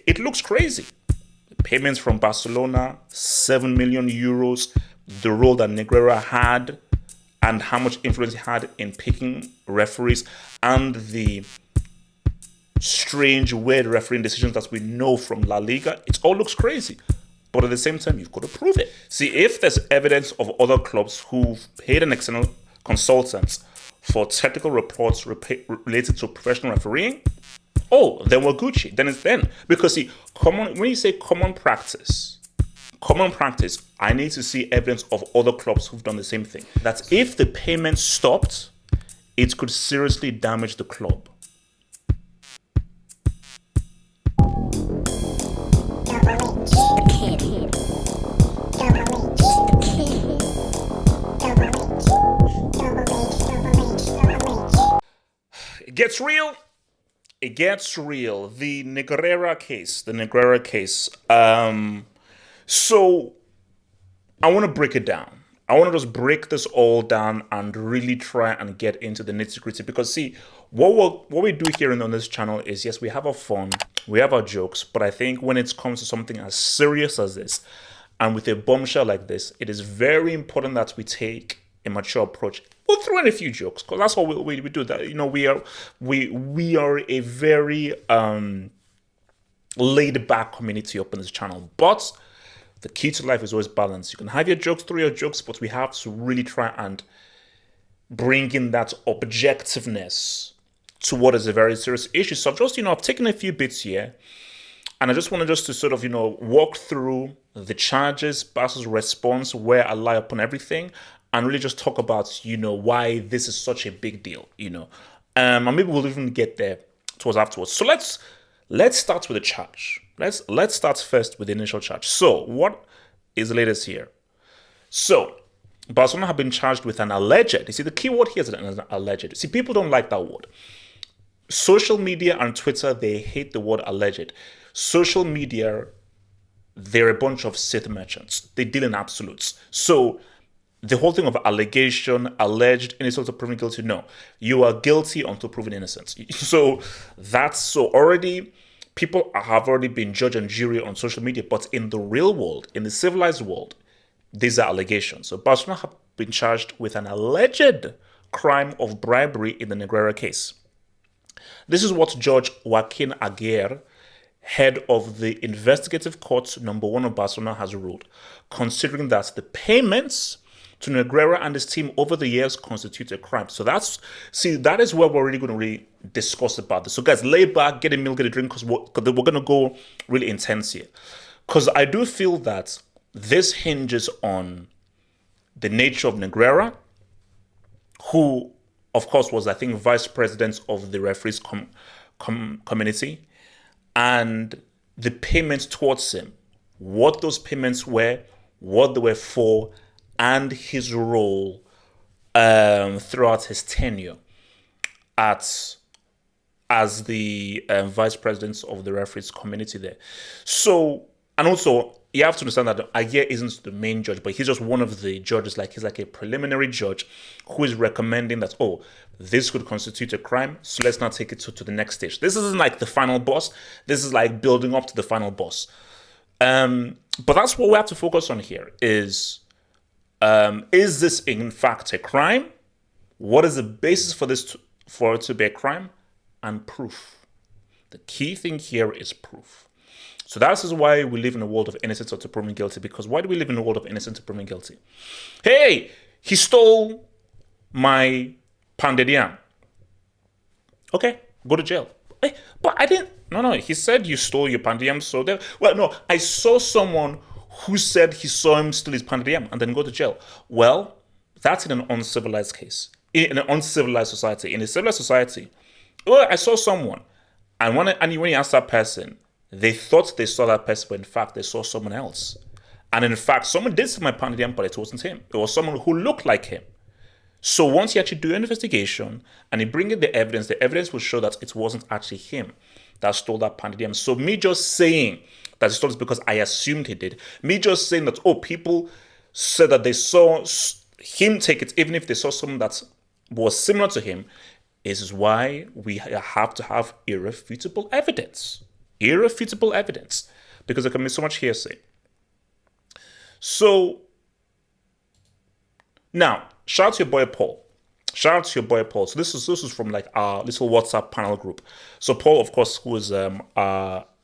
it looks crazy. Payments from Barcelona, 7 million euros, the role that Negreira had, and how much influence he had in picking referees, and the strange, weird refereeing decisions that we know from La Liga. It all looks crazy. But at the same time, you've got to prove it. See, if there's evidence of other clubs who've paid an external consultant for technical reports related to professional refereeing, oh, then we're Gucci. Then it's then. Because see, when you say common practice, I need to see evidence of other clubs who've done the same thing. That if the payment stopped, it could seriously damage the club. It gets real. It gets real. The Negreira case. So I want to break it down. I want to just break this all down and really try and get into the nitty-gritty. Because see, what we do here on this channel is, yes, we have our fun, we have our jokes, but I think when it comes to something as serious as this, and with a bombshell like this, it is very important that we take a mature approach. We'll throw in a few jokes because that's what we do. That, you know, we are a very laid back community up on this channel. But the key to life is always balance. You can have your jokes, through your jokes, but we have to really try and bring in that objectiveness to what is a very serious issue. So I've taken a few bits here, and I just want to sort of, walk through the charges, Barca's response, where I lie upon everything, and really just talk about, why this is such a big deal, and maybe we'll even get there afterwards. So let's start with the charge. Let's start first with the initial charge. So what is the latest here? So Barcelona have been charged with an alleged. You see, the key word here is an alleged. See, people don't like that word. Social media and Twitter, they hate the word alleged. Social media, they're a bunch of Sith merchants. They deal in absolutes. So the whole thing of allegation, alleged, innocent until proven guilty, no. You are guilty until proven innocent. So already, people have already been judge and jury on social media, but in the real world, in the civilized world, these are allegations. So Barcelona have been charged with an alleged crime of bribery in the Negreira case. This is what Judge Joaquin Aguirre, head of the investigative court number 1 of Barcelona, has ruled, considering that the payments to Negreira and his team over the years constitute a crime. So that is where we're really going to really discuss about this. So guys, lay back, get a meal, get a drink, because we're going to go really intense here. Because I do feel that this hinges on the nature of Negreira, who, of course, was, I think, vice president of the referees community, and the payments towards him, what those payments were, what they were for, and his role throughout his tenure as the vice president of the referees community there. So, and also, you have to understand that Aguirre isn't the main judge, but he's just one of the judges. He's like a preliminary judge who is recommending that, this could constitute a crime, so let's not take it to the next stage. This isn't like the final boss. This is like building up to the final boss. But that's what we have to focus on here is this in fact a crime? What is the basis for it to be a crime? And proof. The key thing here is proof. So that is why we live in a world of innocent until proven guilty. Because why do we live in a world of innocent until proven guilty? Hey, he stole my pandedian. Okay, go to jail. Hey, but I didn't. No. He said you stole your pandedian. So I saw someone who said he saw him steal his pandedian and then go to jail. Well, that's in an uncivilized case. In an uncivilized society. In a civilized society, I saw someone, and when you ask that person, they thought they saw that person, but in fact, they saw someone else. And in fact, someone did steal my pandedian, but it wasn't him. It was someone who looked like him. So once you actually do an investigation and you bring in the evidence will show that it wasn't actually him that stole that pandedian. So me just saying that he stole it because I assumed he did. Me just saying that, people said that they saw him take it, even if they saw someone that was similar to him, is why we have to have irrefutable evidence. irrefutable evidence, because there can be so much hearsay. So now, shout out to your boy Paul. Shout out to your boy Paul. So this is from like our little WhatsApp panel group. So Paul, of course, who is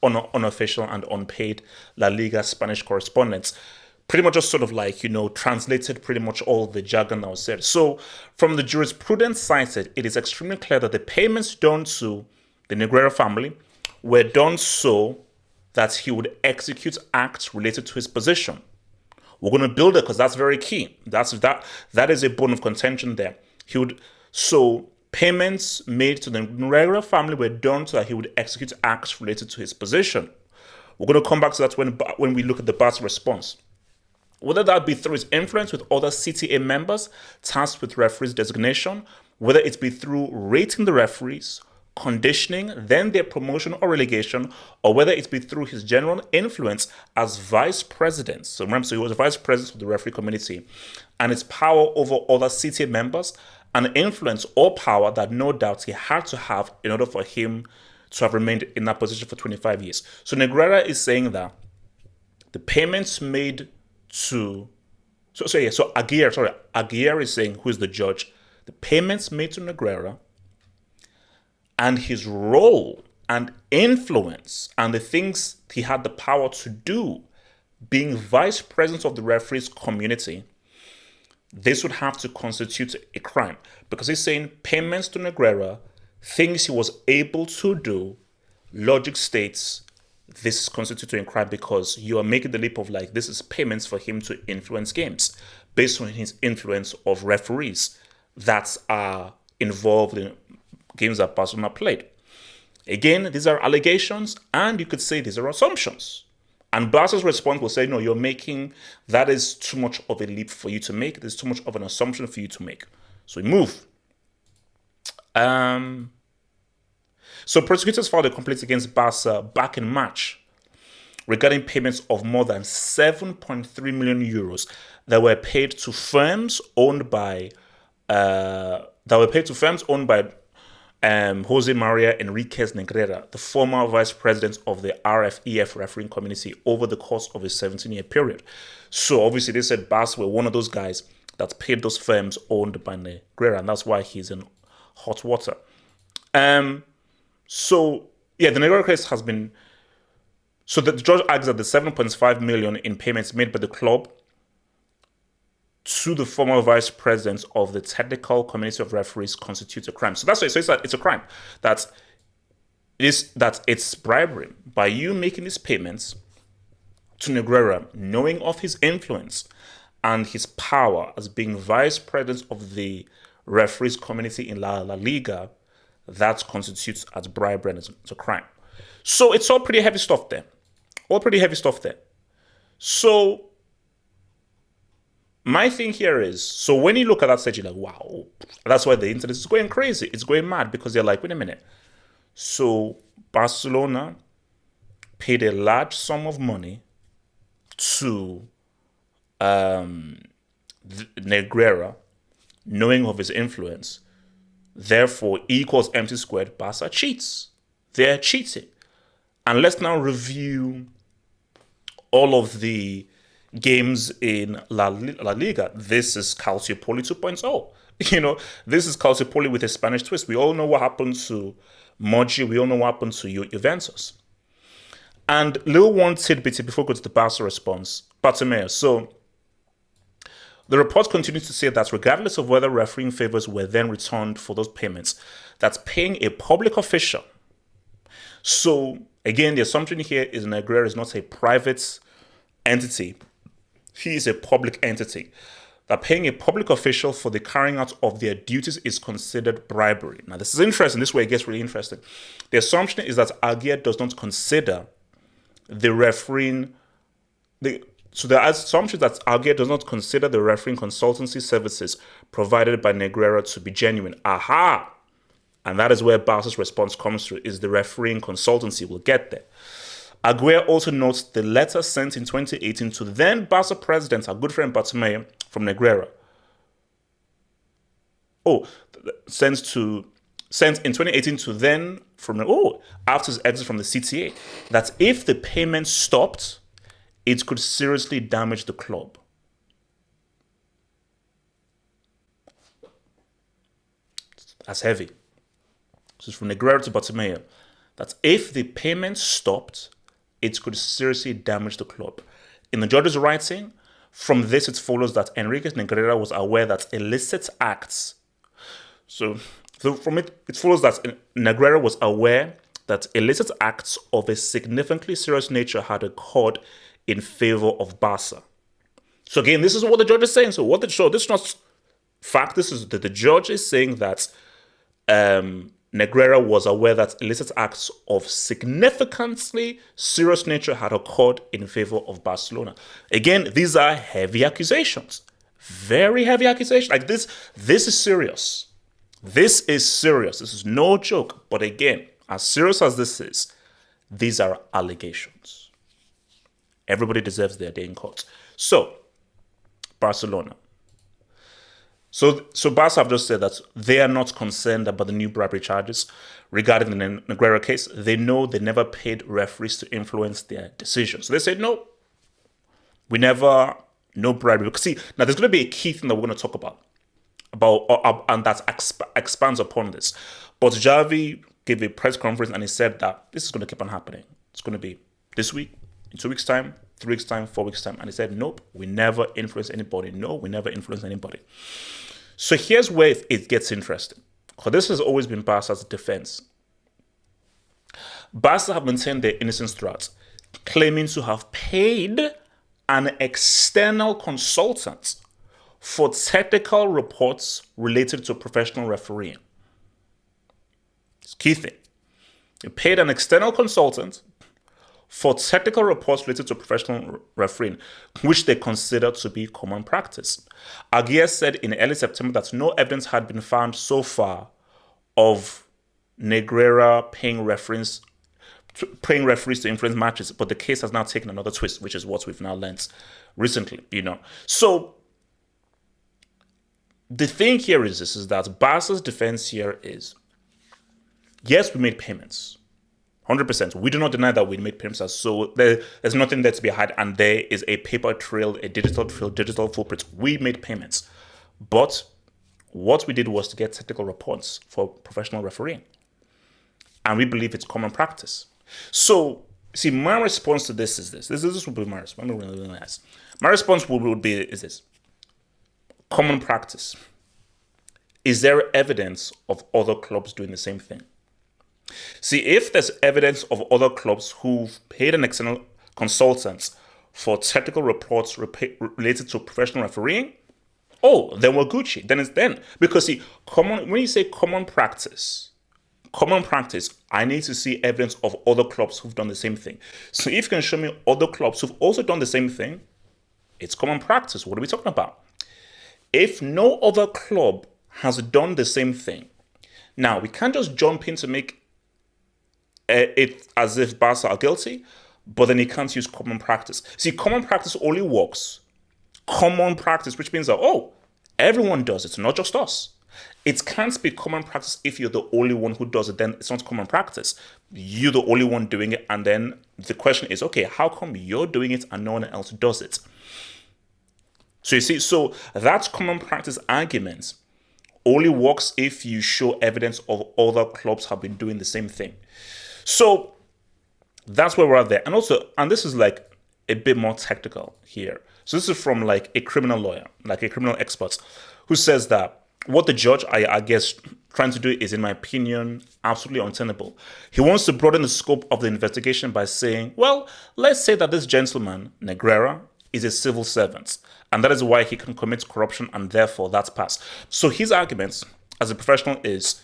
unofficial and unpaid La Liga Spanish correspondent, pretty much just sort of like, translated pretty much all the jargon that was said. So from the jurisprudence cited, it is extremely clear that the payments done to the Negreira family were done so that he would execute acts related to his position. We're going to build it because that's very key. That is a bone of contention there. So payments made to the Negreira family were done so that he would execute acts related to his position. We're going to come back to that when we look at the Barca response. Whether that be through his influence with other CTA members tasked with referees designation, whether it be through rating the referees, conditioning, then their promotion or relegation, or whether it be through his general influence as vice president. So remember, he was vice president of the referee community, and his power over other CTA members, and influence or power that no doubt he had to have in order for him to have remained in that position for 25 years. So Negreira is saying that the payments made to Aguirre is saying, who is the judge, the payments made to Negreira and his role and influence and the things he had the power to do, being vice president of the referees community, this would have to constitute a crime, because he's saying payments to Negreira, things he was able to do, logic states this constitutes a crime because you are making the leap of like, this is payments for him to influence games based on his influence of referees that are involved in games that Barcelona played. Again, these are allegations, and you could say these are assumptions. And Barca's response will say, no, that is too much of a leap for you to make. There's too much of an assumption for you to make. So we move. So prosecutors filed a complaint against Barca back in March regarding payments of more than 7.3 million euros that were paid to firms owned by Jose Maria Enriquez Negreira, the former vice president of the RFEF refereeing community, over the course of a 17-year period. So obviously they said Barca were one of those guys that paid those firms owned by Negreira, and that's why he's in hot water. So the Negreira case has been. So the judge argues that the 7.5 million in payments made by the club to the former vice president of the technical community of referees constitutes a crime. So that's why it's a crime. That it's bribery. By you making these payments to Negreira, knowing of his influence and his power as being vice president of the referees community in La Liga, that constitutes as bribery and it's a crime. So it's all pretty heavy stuff there. So my thing here is, so when you look at that stage, you're like, wow, that's why the internet is going crazy. It's going mad because they're like, wait a minute. So Barcelona paid a large sum of money to Negreira, knowing of his influence. Therefore, E equals empty squared, Barca cheats. They're cheating. And let's now review all of the games in La Liga. This is Calcipoli 2.0. This is Calcipoli with a Spanish twist. We all know what happened to Moji. We all know what happened to Juventus. And little one tidbit before we go to the Barca response. Bartomeu. So the report continues to say that regardless of whether refereeing favors were then returned for those payments, that's paying a public official. So again, the assumption here is Negreira is not a private entity. He is a public entity. That paying a public official for the carrying out of their duties is considered bribery. Now, this is interesting. This way it gets really interesting. The assumption is that Aguirre does not consider the refereeing. So the assumption that Aguirre does not consider the refereeing consultancy services provided by Negreira to be genuine. Aha! And that is where Barca's response comes through, is the refereeing consultancy. We'll get there. Aguirre also notes the letter sent in 2018 to then Barca president, our good friend Bartomeu, from Negreira. Sent to sent in 2018 to then after his exit from the CTA, that if the payment stopped, it could seriously damage the club. That's heavy. This is from Negreira to Bartomeu. That if the payment stopped, it could seriously damage the club. In the judge's writing, from this it follows that Enrique Negreira was aware that illicit acts. So from it follows that Negreira was aware that illicit acts of a significantly serious nature had occurred in favor of Barca. So again, this is what the judge is saying. So this is not fact. This is that the judge is saying that Negreira was aware that illicit acts of significantly serious nature had occurred in favor of Barcelona. Again, these are heavy accusations. Very heavy accusations. Like this is serious. This is serious. This is no joke. But again, as serious as this is, these are allegations. Everybody deserves their day in court. So, Barcelona. So Barca have just said that they are not concerned about the new bribery charges regarding the Negreira case. They know they never paid referees to influence their decisions. So they said, no bribery. Because see, now there's going to be a key thing that we're going to talk about and that expands upon this. But Xavi gave a press conference and he said that this is going to keep on happening. It's going to be this week, in 2 weeks' time, 3 weeks' time, 4 weeks' time. And he said, nope, we never influence anybody. No, we never influence anybody. So here's where it gets interesting. Because this has always been Barca's defense. Barca have maintained their innocence throughout, claiming to have paid an external consultant for technical reports related to professional refereeing. It's a key thing. They paid an external consultant for technical reports related to professional refereeing, which they consider to be common practice. Aguirre said in early September that no evidence had been found so far of Negreira paying referees to influence matches, but the case has now taken another twist, which is what we've now learned recently, So the thing here is that Barca's defense here is, yes, we made payments. 100%. We do not deny that we made payments. So there's nothing there to be had, and there is a paper trail, a digital trail, digital footprint. We made payments. But what we did was to get technical reports for professional refereeing. And we believe it's common practice. So, see, my response to this is this. This would be my response. My response would be this. Common practice. Is there evidence of other clubs doing the same thing? See, if there's evidence of other clubs who've paid an external consultant for technical reports related to professional refereeing, then we're Gucci. Then because see, when you say common practice, I need to see evidence of other clubs who've done the same thing. So if you can show me other clubs who've also done the same thing, it's common practice. What are we talking about? If no other club has done the same thing, now we can't just jump in to make it as if Barca are guilty, but then you can't use common practice. See, common practice only works. Common practice, which means that, everyone does it, not just us. It can't be common practice if you're the only one who does it, then it's not common practice. You're the only one doing it, and then the question is, okay, how come you're doing it and no one else does it? So you see, that common practice argument only works if you show evidence of other clubs have been doing the same thing. So that's where we're at there. And this is like a bit more technical here. So this is from like a criminal lawyer, like a criminal expert, who says that what the judge, I guess, trying to do is, in my opinion, absolutely untenable. He wants to broaden the scope of the investigation by saying, well, let's say that this gentleman, Negreira, is a civil servant, and that is why he can commit corruption, and therefore that's passed. So his argument as a professional is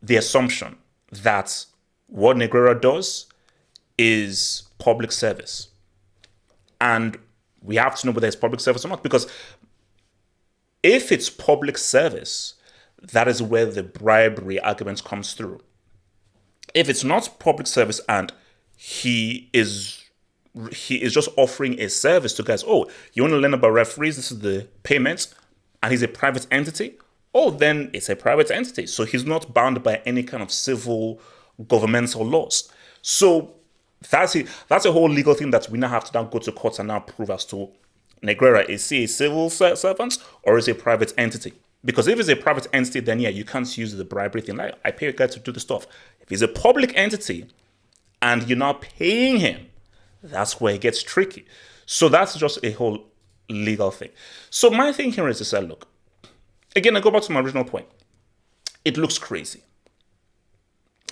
the assumption that what Negreira does is public service. And we have to know whether it's public service or not, because if it's public service, that is where the bribery argument comes through. If it's not public service and he is just offering a service to guys, you want to learn about referees, this is the payments, and he's a private entity, oh, then it's a private entity. So he's not bound by any kind of civil governmental laws. So that's it. That's a whole legal thing that we now have to now go to court and now prove as to Negreira, is he a civil servant or is he a private entity? Because if it's a private entity, then yeah, you can't use the bribery thing. Like, I pay a guy to do the stuff. If he's a public entity and you're not paying him, that's where it gets tricky. So that's just a whole legal thing. So my thing here is to say, look, again, I go back to my original point. It looks crazy.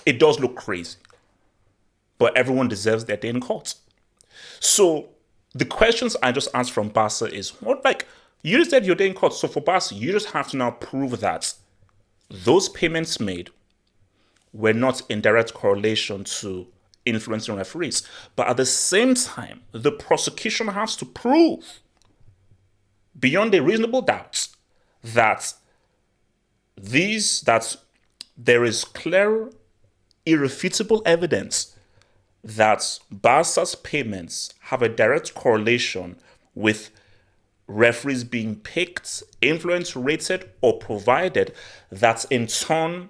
It does look crazy. But everyone deserves their day in court. So the questions I just asked from Barca is, what, like, you just said your day in court. So for Barca, you just have to now prove that those payments made were not in direct correlation to influencing referees. But at the same time, the prosecution has to prove beyond a reasonable doubt that there is clear, irrefutable evidence that Barca's payments have a direct correlation with referees being picked, influence rated, or provided that in turn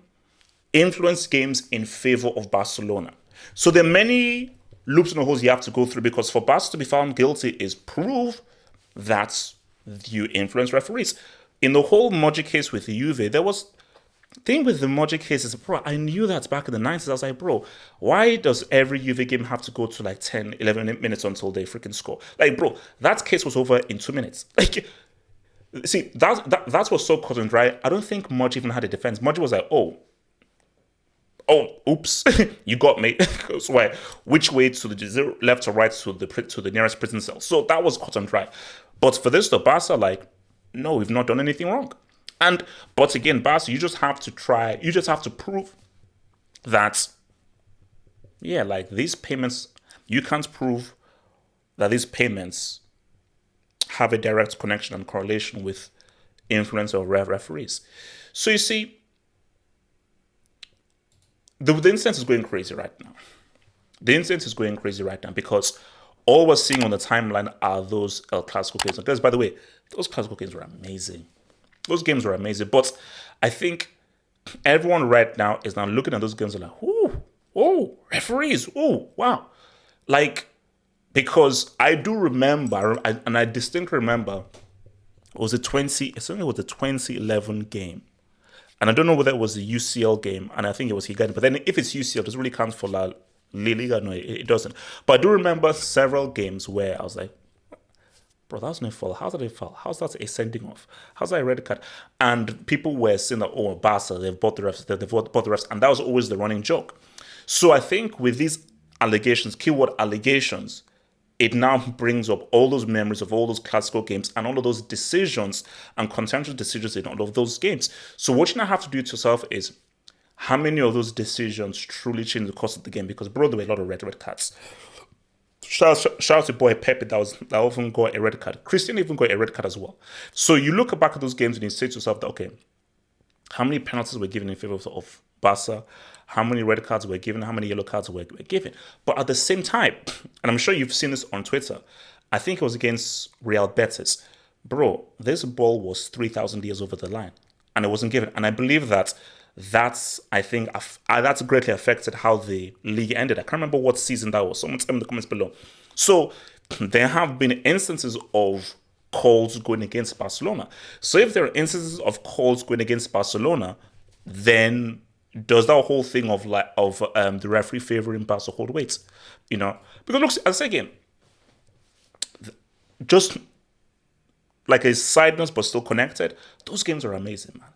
influence games in favor of Barcelona. So there are many loops and holes you have to go through, because for Barca to be found guilty is prove that you influence referees. In the whole Modric case with the Juve, there was thing with the Modric case is, bro, I knew that back in the 90s. I was like, bro, why does every Juve game have to go to like 10, 11 minutes until they freaking score? Like, bro, that case was over in 2 minutes. Like, see, that was so cut and dry. I don't think Modric even had a defense. Modric was like, oh, oops, you got me. So which way to the zero, left or right to the nearest prison cell? So that was cut and dry. But for this, the Barca, like, no, we've not done anything wrong. But again, Barca, you just have to prove that, yeah, like these payments, you can't prove that these payments have a direct connection and correlation with influence of referees. So you see, the incident is going crazy right now. The incident is going crazy right now because all we're seeing on the timeline are those El Clasico games. Because, by the way, those Clasico games were amazing. Those games were amazing. But I think everyone right now is now looking at those games and like, oh, referees, oh, wow. Like, because I do remember, and I distinctly remember, it was the 2011 game. And I don't know whether it was the UCL game, and I think it was Liga. But then if it's UCL, it doesn't really count for La Liga. No, it doesn't. But I do remember several games where I was like, bro, that's no foul. How's that a foul? How's that a sending off? How's that a red card? And people were saying that, oh, Barca, they've bought the refs, they've bought the refs. And that was always the running joke. So I think with these allegations, keyword allegations, it now brings up all those memories of all those classical games and all of those decisions and contentious decisions in all of those games. So what you now have to do to yourself is, how many of those decisions truly change the course of the game? Because, bro, there were a lot of red cards. Shout out to boy Pepe that often got a red card. Cristiano even got a red card as well. So you look back at those games and you say to yourself that, okay, how many penalties were given in favor of Barca? How many red cards were given? How many yellow cards were given? But at the same time, and I'm sure you've seen this on Twitter, I think it was against Real Betis. Bro, this ball was 3,000 years over the line and it wasn't given. And I believe that's greatly affected how the league ended. I can't remember what season that was. Someone tell me in the comments below. So there have been instances of calls going against Barcelona. So if there are instances of calls going against Barcelona, then does that whole thing of the referee favoring Barca hold weight? You know, because look, I say again, just like a side note but still connected, those games are amazing, man.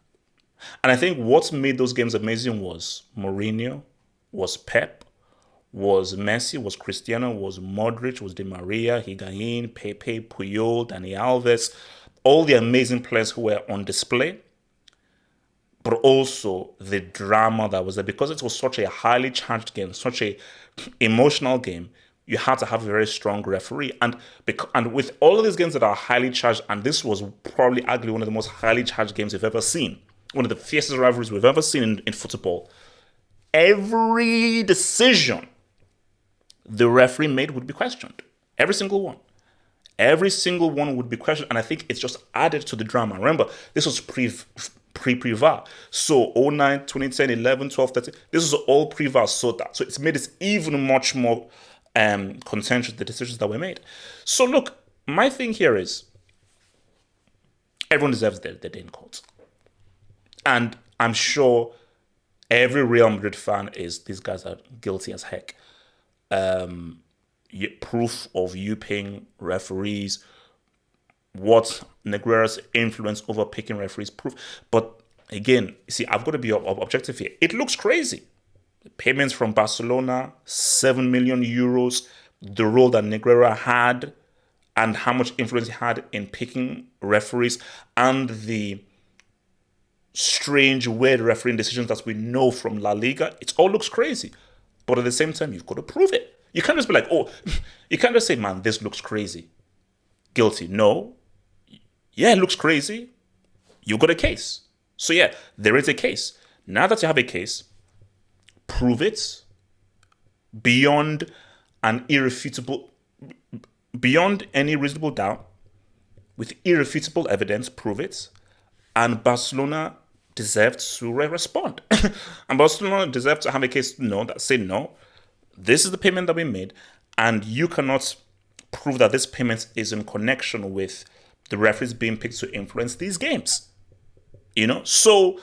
And I think what made those games amazing was Mourinho, was Pep, was Messi, was Cristiano, was Modric, was Di Maria, Higuain, Pepe, Puyol, Dani Alves, all the amazing players who were on display, but also the drama that was there. Because it was such a highly charged game, such a emotional game, you had to have a very strong referee. And with all of these games that are highly charged, and this was probably arguably one of the most highly charged games you've ever seen, one of the fiercest rivalries we've ever seen in football, every decision the referee made would be questioned. Every single one. Every single one would be questioned. And I think it's just added to the drama. Remember, this was pre-VAR. So 09, 2010, 11, 12, 13, this is all pre-VAR. So it's made it even much more contentious, the decisions that were made. So look, my thing here is everyone deserves their day in court. And I'm sure every Real Madrid fan is, these guys are guilty as heck. Proof of you paying referees, what Negreira's influence over picking referees, proof. But again, you see, I've got to be objective here. It looks crazy. Payments from Barcelona, 7 million euros, the role that Negreira had, and how much influence he had in picking referees, and the strange, weird refereeing decisions that we know from La Liga. It all looks crazy. But at the same time, you've got to prove it. You can't just be like, oh, you can't just say, man, this looks crazy. Guilty. No. Yeah, it looks crazy. You got a case. So yeah, there is a case. Now that you have a case, prove it beyond any reasonable doubt, with irrefutable evidence, prove it. And Barcelona deserved to respond. And Barcelona deserved to have a case say no, this is the payment that we made, and you cannot prove that this payment is in connection with the referees being picked to influence these games. So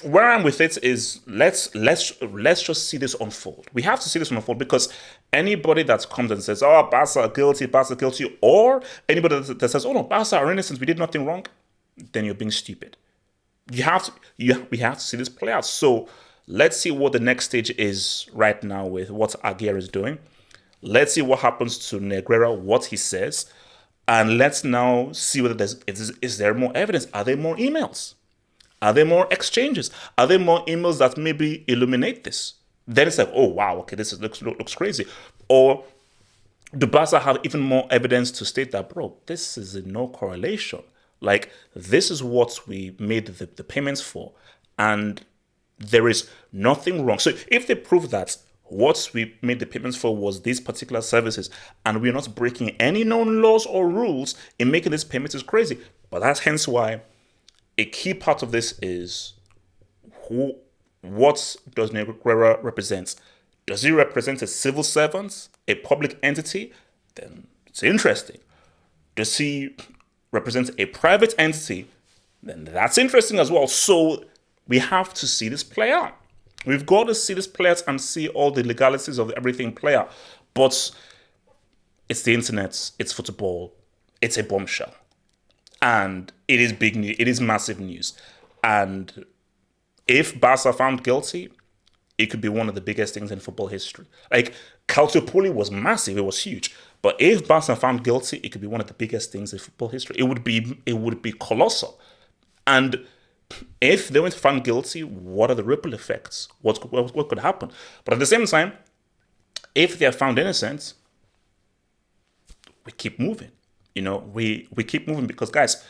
where I'm with it is let's just see this unfold. We have to see this unfold, because anybody that comes and says, oh, Barca are guilty, or anybody that says, oh no, Barca are innocent, we did nothing wrong, then you're being stupid. We have to see this play out. So let's see what the next stage is right now with what Aguirre is doing. Let's see what happens to Negreira, what he says, and let's now see whether is there more evidence. Are there more emails? Are there more exchanges? Are there more emails that maybe illuminate this? Then it's like, oh wow, okay, this looks crazy. Or do Barca have even more evidence to state that, bro, this is no correlation. Like, this is what we made the payments for, and there is nothing wrong. So if they prove that what we made the payments for was these particular services, and we're not breaking any known laws or rules in making these payments, is crazy. But that's hence why a key part of this is what does Negreira represent? Does he represent a civil servant, a public entity? Then it's interesting. Does he represent a private entity? Then that's interesting as well. So we have to see this play out. We've got to see this play out and see all the legalities of everything play out. But it's the internet, it's football, it's a bombshell. And it is big news, it is massive news. And if Barca found guilty, it could be one of the biggest things in football history. Like, Calcipoli was massive, it was huge. But if Barca found guilty, it could be one of the biggest things in football history. It would be colossal. And if they weren't found guilty, what are the ripple effects? What could happen? But at the same time, if they are found innocent, we keep moving. We keep moving, because guys,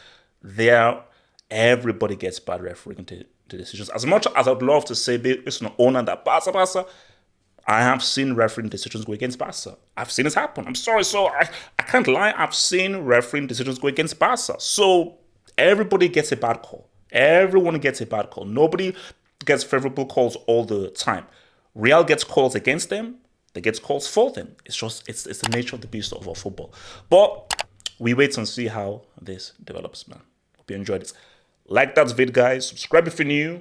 everybody gets bad refereeing decisions. As much as I'd love to say it's an owner that Barca, I have seen refereeing decisions go against Barca. I've seen it happen. I'm sorry, so I can't lie. I've seen refereeing decisions go against Barca. So everybody gets a bad call. Everyone gets a bad call. Nobody gets favorable calls all the time. Real gets calls against them. They get calls for them. It's the nature of the beast of our football. But we wait and see how this develops, man. Hope you enjoyed it. Like that vid, guys. Subscribe if you're new.